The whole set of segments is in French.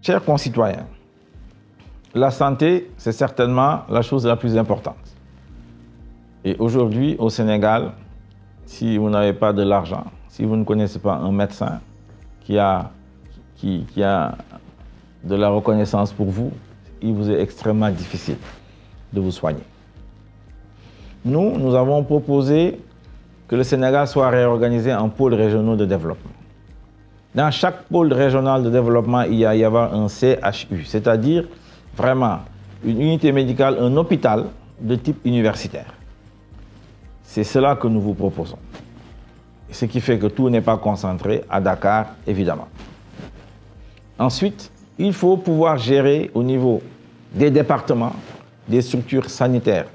Chers concitoyens, la santé, c'est certainement la chose la plus importante. Et aujourd'hui, au Sénégal, si vous n'avez pas de l'argent, si vous ne connaissez pas un médecin qui a de la reconnaissance pour vous, il vous est extrêmement difficile de vous soigner. Nous avons proposé que le Sénégal soit réorganisé en pôles régionaux de développement. Dans chaque pôle régional de développement, il y avoir un CHU, c'est-à-dire vraiment une unité médicale, un hôpital de type universitaire. C'est cela que nous vous proposons. Ce qui fait que tout n'est pas concentré à Dakar, évidemment. Ensuite, il faut pouvoir gérer au niveau des départements des structures sanitaires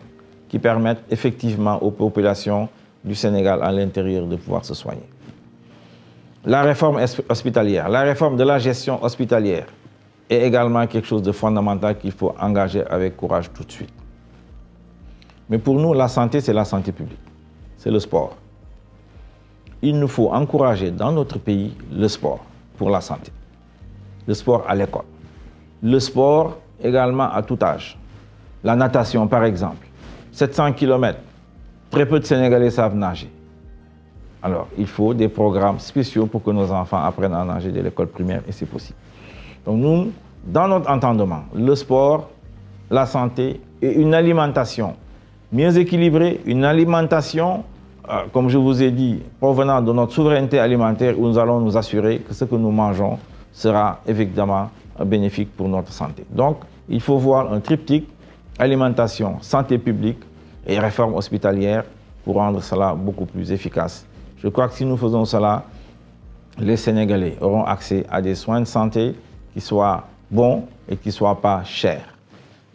qui permettent effectivement aux populations du Sénégal à l'intérieur de pouvoir se soigner. La réforme hospitalière, la réforme de la gestion hospitalière est également quelque chose de fondamental qu'il faut engager avec courage tout de suite. Mais pour nous, la santé, c'est la santé publique, c'est le sport. Il nous faut encourager dans notre pays le sport pour la santé. Le sport à l'école. Le sport également à tout âge. La natation, par exemple. 700 km, très peu de Sénégalais savent nager. Alors, il faut des programmes spéciaux pour que nos enfants apprennent à nager dès l'école primaire et c'est possible. Donc nous, dans notre entendement, le sport, la santé et une alimentation mieux équilibrée, une alimentation, comme je vous ai dit, provenant de notre souveraineté alimentaire où nous allons nous assurer que ce que nous mangeons sera évidemment bénéfique pour notre santé. Donc, il faut voir un triptyque, alimentation, santé publique et réforme hospitalière pour rendre cela beaucoup plus efficace. Je crois que si nous faisons cela, les Sénégalais auront accès à des soins de santé qui soient bons et qui ne soient pas chers.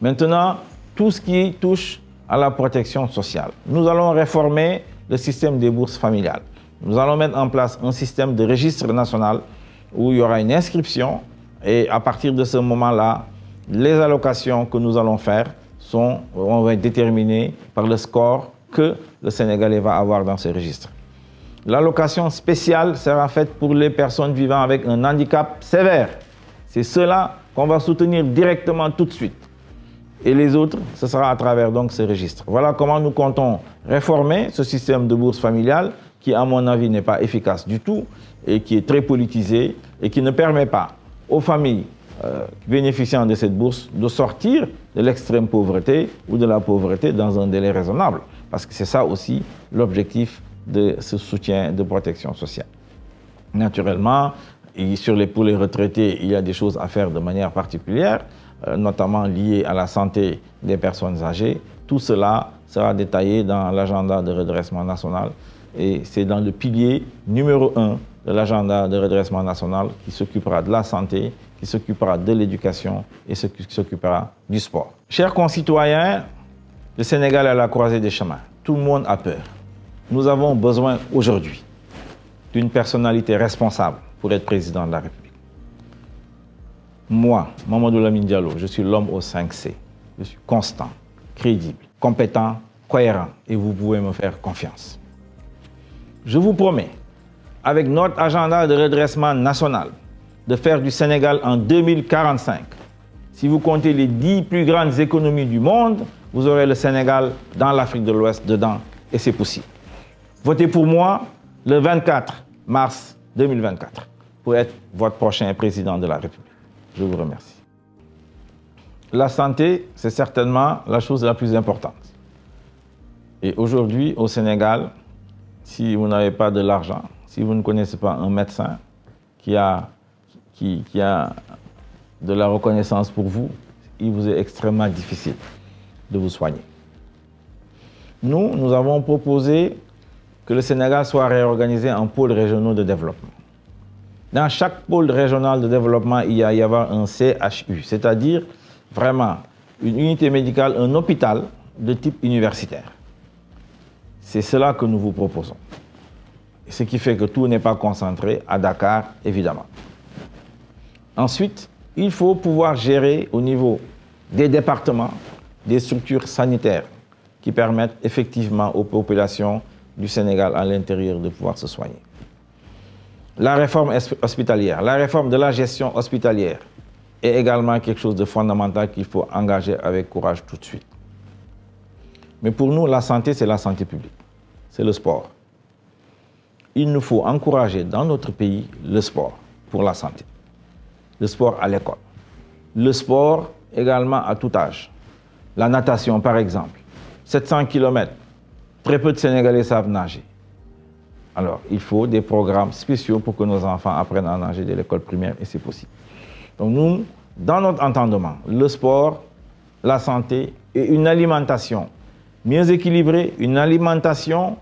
Maintenant, tout ce qui touche à la protection sociale. Nous allons réformer le système des bourses familiales. Nous allons mettre en place un système de registre national où il y aura une inscription et à partir de ce moment-là, les allocations que nous allons faire vont être déterminées par le score que le Sénégalais va avoir dans ce registre. L'allocation spéciale sera faite pour les personnes vivant avec un handicap sévère. C'est cela qu'on va soutenir directement tout de suite. Et les autres, ce sera à travers donc ce registre. Voilà comment nous comptons réformer ce système de bourse familiale qui, à mon avis, n'est pas efficace du tout et qui est très politisé et qui ne permet pas aux familles bénéficiant de cette bourse de sortir de l'extrême pauvreté ou de la pauvreté dans un délai raisonnable. Parce que c'est ça aussi l'objectif de ce soutien de protection sociale. Naturellement, pour les retraités, il y a des choses à faire de manière particulière, notamment liées à la santé des personnes âgées. Tout cela sera détaillé dans l'agenda de redressement national et c'est dans le pilier numéro 1 de l'agenda de redressement national qui s'occupera de la santé, qui s'occupera de l'éducation et qui s'occupera du sport. Chers concitoyens, le Sénégal est à la croisée des chemins. Tout le monde a peur. Nous avons besoin aujourd'hui d'une personnalité responsable pour être président de la République. Moi, Mamadou Lamine Diallo, je suis l'homme aux 5C. Je suis constant, crédible, compétent, cohérent et vous pouvez me faire confiance. Je vous promets, avec notre agenda de redressement national, de faire du Sénégal en 2045. Si vous comptez les 10 plus grandes économies du monde, vous aurez le Sénégal dans l'Afrique de l'Ouest dedans et c'est possible. Votez pour moi le 24 mars 2024 pour être votre prochain président de la République. Je vous remercie. La santé, c'est certainement la chose la plus importante. Et aujourd'hui, au Sénégal, si vous n'avez pas de l'argent, si vous ne connaissez pas un médecin qui a de la reconnaissance pour vous, il vous est extrêmement difficile de vous soigner. Nous avons proposé que le Sénégal soit réorganisé en pôles régionaux de développement. Dans chaque pôle régional de développement, il y avoir un CHU, c'est-à-dire vraiment une unité médicale, un hôpital de type universitaire. C'est cela que nous vous proposons. Ce qui fait que tout n'est pas concentré à Dakar, évidemment. Ensuite, il faut pouvoir gérer au niveau des départements des structures sanitaires qui permettent effectivement aux populations du Sénégal à l'intérieur de pouvoir se soigner. La réforme hospitalière, la réforme de la gestion hospitalière est également quelque chose de fondamental qu'il faut engager avec courage tout de suite. Mais pour nous, la santé, c'est la santé publique, c'est le sport. Il nous faut encourager dans notre pays le sport pour la santé, le sport à l'école, le sport également à tout âge. La natation, par exemple, 700 km, très peu de Sénégalais savent nager. Alors, il faut des programmes spéciaux pour que nos enfants apprennent à nager dès l'école primaire, et c'est possible. Donc nous, dans notre entendement, le sport, la santé et une alimentation mieux équilibrée, une alimentation,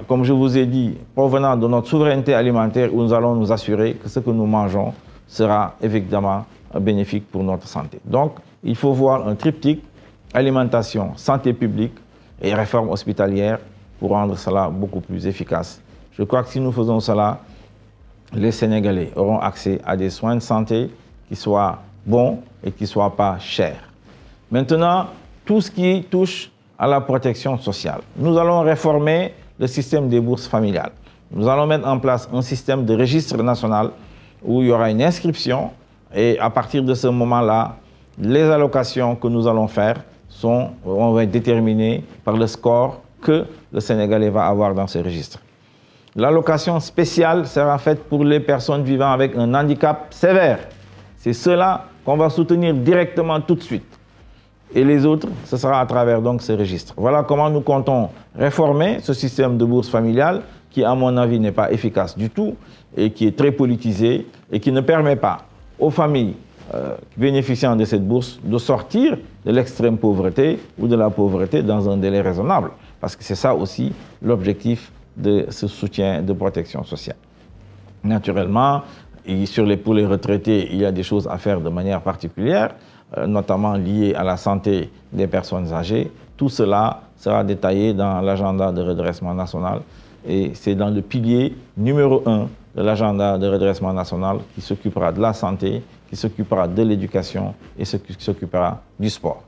comme je vous ai dit, provenant de notre souveraineté alimentaire, où nous allons nous assurer que ce que nous mangeons sera évidemment bénéfique pour notre santé. Donc, il faut voir un triptyque, alimentation, santé publique et réforme hospitalière pour rendre cela beaucoup plus efficace. Je crois que si nous faisons cela, les Sénégalais auront accès à des soins de santé qui soient bons et qui ne soient pas chers. Maintenant, tout ce qui touche à la protection sociale. Nous allons réformer le système des bourses familiales. Nous allons mettre en place un système de registre national où il y aura une inscription et à partir de ce moment-là, les allocations que nous allons faire vont être déterminées par le score que le Sénégalais va avoir dans ce registre. L'allocation spéciale sera faite pour les personnes vivant avec un handicap sévère. C'est cela qu'on va soutenir directement tout de suite. Et les autres, ce sera à travers donc ce registre. Voilà comment nous comptons réformer ce système de bourse familiale qui, à mon avis, n'est pas efficace du tout et qui est très politisé et qui ne permet pas aux familles bénéficiant de cette bourse de sortir de l'extrême pauvreté ou de la pauvreté dans un délai raisonnable. Parce que c'est ça aussi l'objectif de ce soutien de protection sociale. Naturellement, pour les retraités, il y a des choses à faire de manière particulière, notamment liées à la santé des personnes âgées. Tout cela sera détaillé dans l'agenda de redressement national et c'est dans le pilier numéro 1 de l'agenda de redressement national qui s'occupera de la santé, qui s'occupera de l'éducation et qui s'occupera du sport.